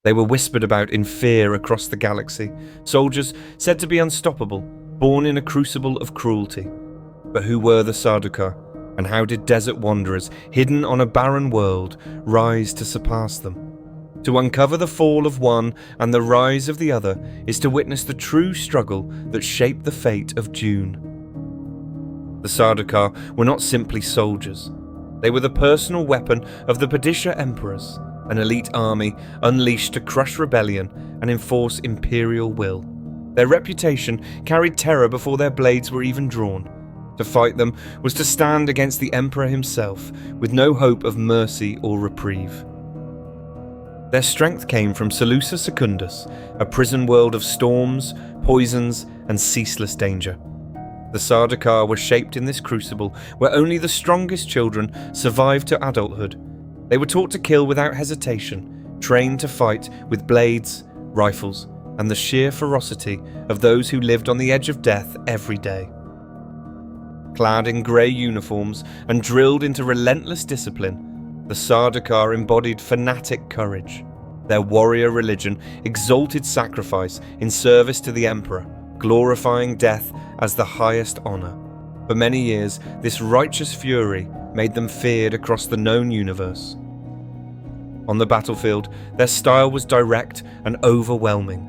They were whispered about in fear across the galaxy, soldiers said to be unstoppable, born in a crucible of cruelty. But who were the Sardaukar, and how did desert wanderers, hidden on a barren world, rise to surpass them? To uncover the fall of one and the rise of the other is to witness the true struggle that shaped the fate of Dune. The Sardaukar were not simply soldiers. They were the personal weapon of the Padishah emperors, an elite army unleashed to crush rebellion and enforce imperial will. Their reputation carried terror before their blades were even drawn. To fight them was to stand against the emperor himself, with no hope of mercy or reprieve. Their strength came from Salusa Secundus, a prison world of storms, poisons, and ceaseless danger. The Sardaukar were shaped in this crucible where only the strongest children survived to adulthood. They were taught to kill without hesitation, trained to fight with blades, rifles, and the sheer ferocity of those who lived on the edge of death every day. Clad in grey uniforms and drilled into relentless discipline, the Sardaukar embodied fanatic courage. Their warrior religion exalted sacrifice in service to the emperor, glorifying death as the highest honour. For many years, this righteous fury made them feared across the known universe. On the battlefield, their style was direct and overwhelming.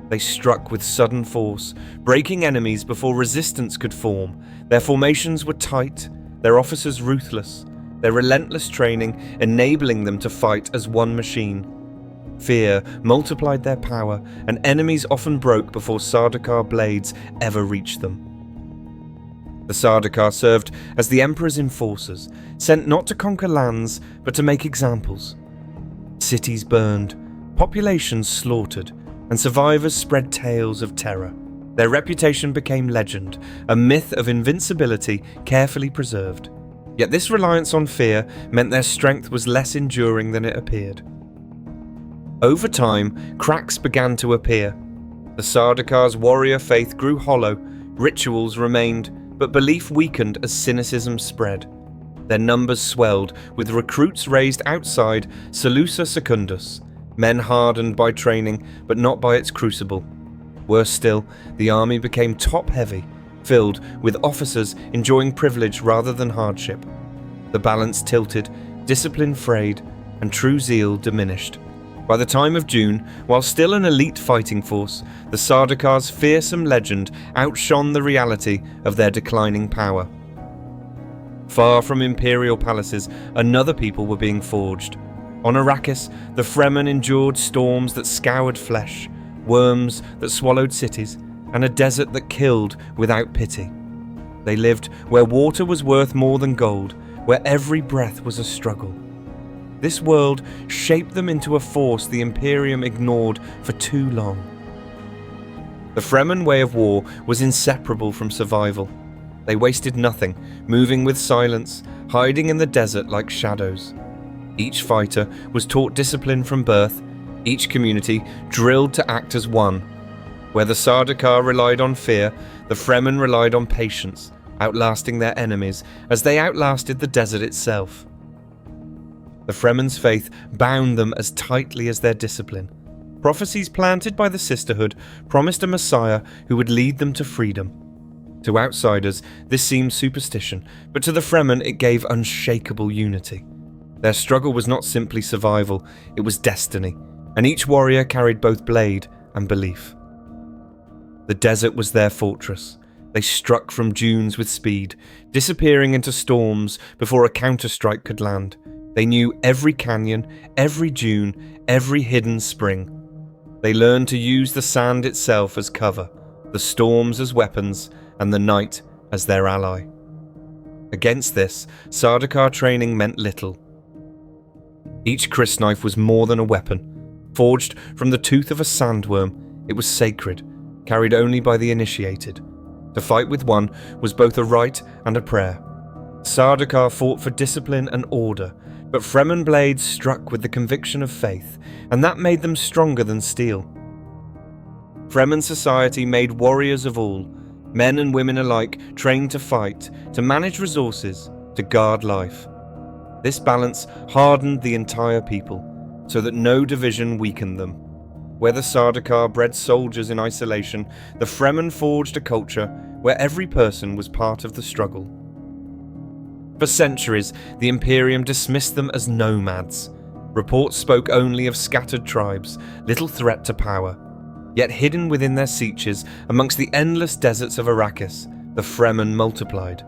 They struck with sudden force, breaking enemies before resistance could form. Their formations were tight, their officers ruthless, their relentless training enabling them to fight as one machine. Fear multiplied their power, and enemies often broke before Sardaukar blades ever reached them. The Sardaukar served as the Emperor's enforcers, sent not to conquer lands, but to make examples. Cities burned, populations slaughtered, and survivors spread tales of terror. Their reputation became legend, a myth of invincibility carefully preserved. Yet this reliance on fear meant their strength was less enduring than it appeared. Over time, cracks began to appear. The Sardaukar's warrior faith grew hollow, rituals remained, but belief weakened as cynicism spread. Their numbers swelled, with recruits raised outside Salusa Secundus, men hardened by training but not by its crucible. Worse still, the army became top-heavy, filled with officers enjoying privilege rather than hardship. The balance tilted, discipline frayed, and true zeal diminished. By the time of Dune, while still an elite fighting force, the Sardaukar's fearsome legend outshone the reality of their declining power. Far from imperial palaces, another people were being forged. On Arrakis, the Fremen endured storms that scoured flesh, worms that swallowed cities, and a desert that killed without pity. They lived where water was worth more than gold, where every breath was a struggle. This world shaped them into a force the Imperium ignored for too long. The Fremen way of war was inseparable from survival. They wasted nothing, moving with silence, hiding in the desert like shadows. Each fighter was taught discipline from birth, each community drilled to act as one. Where the Sardaukar relied on fear, the Fremen relied on patience, outlasting their enemies as they outlasted the desert itself. The Fremen's faith bound them as tightly as their discipline. Prophecies planted by the Sisterhood promised a Messiah who would lead them to freedom. To outsiders, this seemed superstition, but to the Fremen it gave unshakable unity. Their struggle was not simply survival, it was destiny, and each warrior carried both blade and belief. The desert was their fortress. They struck from dunes with speed, disappearing into storms before a counterstrike could land. They knew every canyon, every dune, every hidden spring. They learned to use the sand itself as cover, the storms as weapons, and the night as their ally. Against this, Sardaukar training meant little. Each crysknife was more than a weapon. Forged from the tooth of a sandworm, it was sacred, carried only by the initiated. To fight with one was both a right and a prayer. Sardaukar fought for discipline and order, but Fremen blades struck with the conviction of faith, and that made them stronger than steel. Fremen society made warriors of all, men and women alike trained to fight, to manage resources, to guard life. This balance hardened the entire people. so that no division weakened them. Where the Sardaukar bred soldiers in isolation, the Fremen forged a culture where every person was part of the struggle. For centuries, the Imperium dismissed them as nomads. Reports spoke only of scattered tribes, little threat to power. Yet hidden within their sieges, amongst the endless deserts of Arrakis, the Fremen multiplied.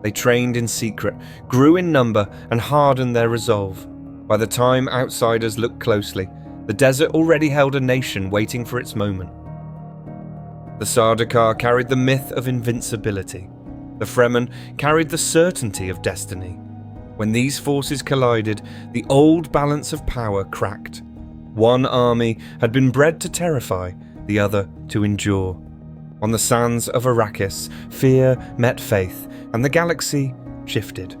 They trained in secret, grew in number, and hardened their resolve. By the time outsiders looked closely, the desert already held a nation waiting for its moment. The Sardaukar carried the myth of invincibility. The Fremen carried the certainty of destiny. When these forces collided, the old balance of power cracked. One army had been bred to terrify, the other to endure. On the sands of Arrakis, fear met faith, and the galaxy shifted.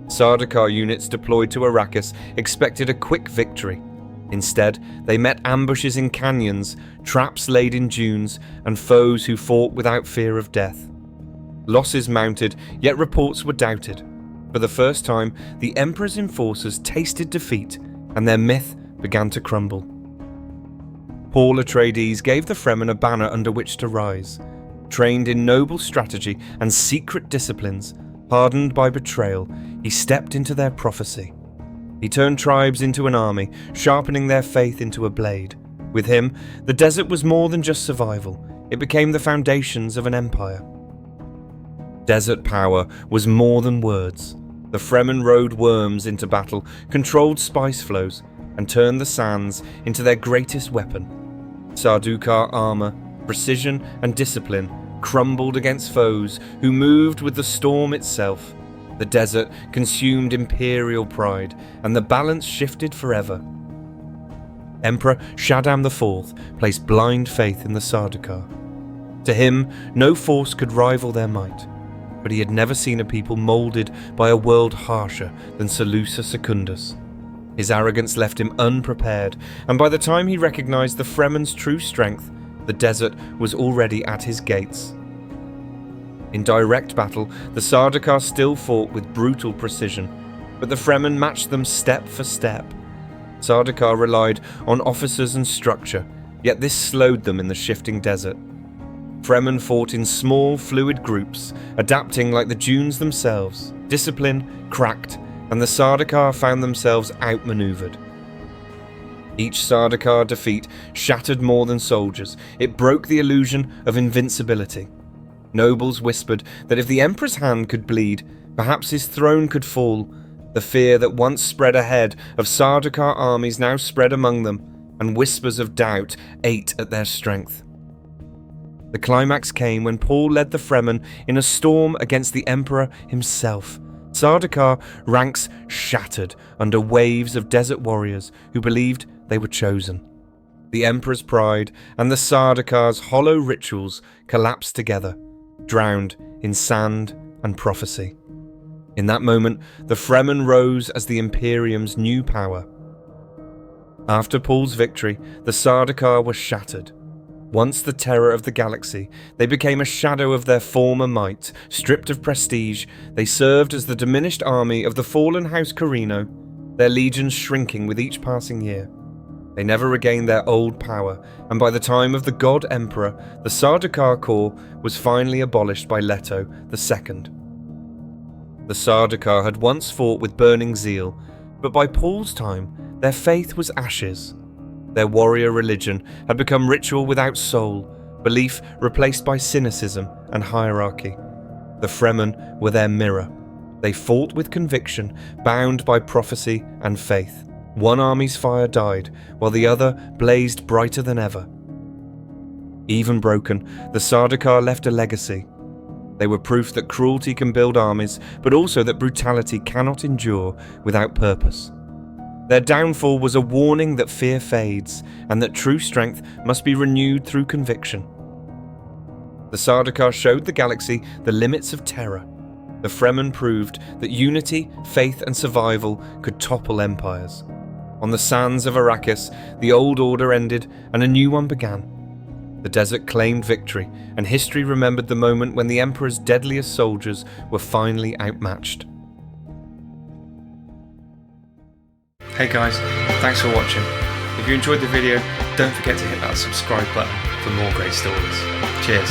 Sardaukar units deployed to Arrakis expected a quick victory. Instead, they met ambushes in canyons, traps laid in dunes, and foes who fought without fear of death. Losses mounted, yet reports were doubted. For the first time, the Emperor's enforcers tasted defeat, and their myth began to crumble. Paul Atreides gave the Fremen a banner under which to rise. Trained in noble strategy and secret disciplines, hardened by betrayal, he stepped into their prophecy. He turned tribes into an army, sharpening their faith into a blade. With him, the desert was more than just survival. It became the foundations of an empire. Desert power was more than words. The Fremen rode worms into battle, controlled spice flows, and turned the sands into their greatest weapon. Sardaukar armor, precision and discipline crumbled against foes who moved with the storm itself. The desert consumed imperial pride, and the balance shifted forever. Emperor Shaddam IV placed blind faith in the Sardaukar. To him, no force could rival their might, but he had never seen a people moulded by a world harsher than Seleucus Secundus. His arrogance left him unprepared, and by the time he recognized the Fremen's true strength, the desert was already at his gates. In direct battle, the Sardaukar still fought with brutal precision, but the Fremen matched them step for step. Sardaukar relied on officers and structure, yet this slowed them in the shifting desert. Fremen fought in small, fluid groups, adapting like the dunes themselves. Discipline cracked, and the Sardaukar found themselves outmaneuvered. Each Sardaukar defeat shattered more than soldiers. It broke the illusion of invincibility. Nobles whispered that if the Emperor's hand could bleed, perhaps his throne could fall. The fear that once spread ahead of Sardaukar armies now spread among them, and whispers of doubt ate at their strength. The climax came when Paul led the Fremen in a storm against the Emperor himself. Sardaukar ranks shattered under waves of desert warriors who believed they were chosen. The Emperor's pride and the Sardaukar's hollow rituals collapsed together, drowned in sand and prophecy. In that moment, the Fremen rose as the Imperium's new power. After Paul's victory, the Sardaukar were shattered. Once the terror of the galaxy, they became a shadow of their former might. Stripped of prestige, they served as the diminished army of the fallen House Corrino, their legions shrinking with each passing year. They never regained their old power, and by the time of the God Emperor, the Sardaukar Corps was finally abolished by Leto II. The Sardaukar had once fought with burning zeal, but by Paul's time, their faith was ashes. Their warrior religion had become ritual without soul, belief replaced by cynicism and hierarchy. The Fremen were their mirror. They fought with conviction, bound by prophecy and faith. One army's fire died, while the other blazed brighter than ever. Even broken, the Sardaukar left a legacy. They were proof that cruelty can build armies, but also that brutality cannot endure without purpose. Their downfall was a warning that fear fades, and that true strength must be renewed through conviction. The Sardaukar showed the galaxy the limits of terror. The Fremen proved that unity, faith and survival could topple empires. On the sands of Arrakis, the old order ended and a new one began. The desert claimed victory, and history remembered the moment when the Emperor's deadliest soldiers were finally outmatched. Hey guys, thanks for watching. If you enjoyed the video, don't forget to hit that subscribe button for more great stories. Cheers.